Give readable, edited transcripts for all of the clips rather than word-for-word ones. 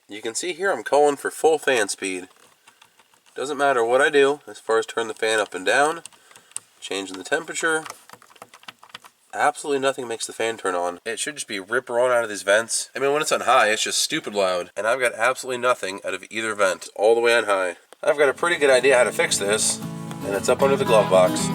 You can see here I'm calling for full fan speed. Doesn't matter what I do as far as turn the fan up and down, changing the temperature. Absolutely nothing makes the fan turn on. It should just be rip roaring out of these vents. I mean, when it's on high, it's just stupid loud. And I've got absolutely nothing out of either vent, all the way on high. I've got a pretty good idea how to fix this, and it's up under the glove box.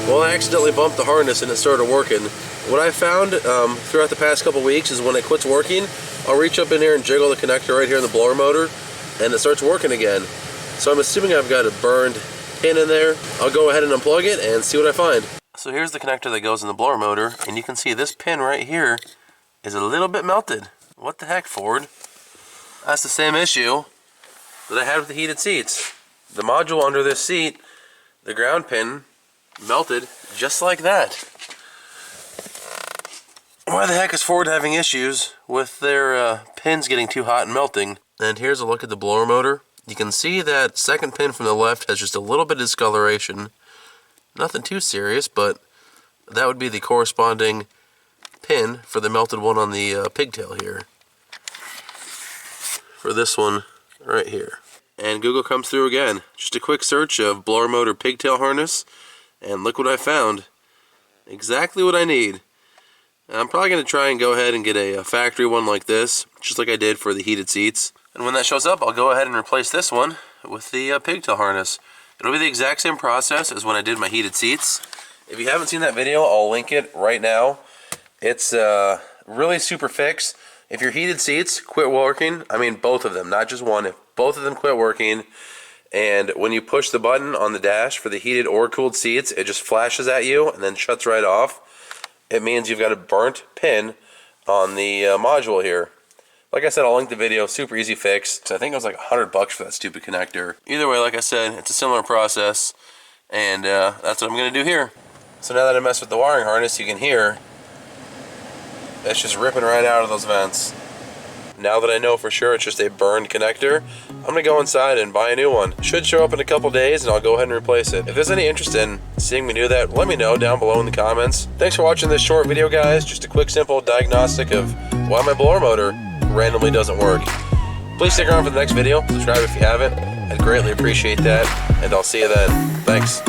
Well, I accidentally bumped the harness and it started working. What I found throughout the past couple weeks is when it quits working, I'll reach up in here and jiggle the connector right here in the blower motor, and it starts working again. So I'm assuming I've got a burned pin in there. I'll go ahead and unplug it and see what I find. So here's the connector that goes in the blower motor, and you can see this pin right here is a little bit melted. What the heck, Ford? That's the same issue that I had with the heated seats. The module under this seat, the ground pin, melted just like that. Why the heck is Ford having issues with their pins getting too hot and melting? And here's a look at the blower motor. You can see that second pin from the left has just a little bit of discoloration. Nothing too serious, but that would be the corresponding pin for the melted one on the pigtail here. For this one right here. And Google comes through again. Just a quick search of blower motor pigtail harness, and look what I found. Exactly what I need. I'm probably going to try and go ahead and get a factory one like this, just like I did for the heated seats. And when that shows up, I'll go ahead and replace this one with the pigtail harness. It'll be the exact same process as when I did my heated seats. If you haven't seen that video, I'll link it right now. It's really super fix. If your heated seats quit working, I mean both of them, not just one, if both of them quit working, and when you push the button on the dash for the heated or cooled seats, it just flashes at you and then shuts right off, it means you've got a burnt pin on the module here. Like I said, I'll link the video, super easy fix. I think it was like $100 for that stupid connector. Either way, like I said, it's a similar process, and that's what I'm going to do here. So now that I messed with the wiring harness, you can hear it's just ripping right out of those vents. Now that I know for sure it's just a burned connector, I'm going to go inside and buy a new one. It should show up in a couple days, and I'll go ahead and replace it. If there's any interest in seeing me do that, let me know down below in the comments. Thanks for watching this short video, guys. Just a quick, simple diagnostic of why my blower motor randomly doesn't work. Please stick around for the next video. Subscribe if you haven't. I'd greatly appreciate that, and I'll see you then. Thanks.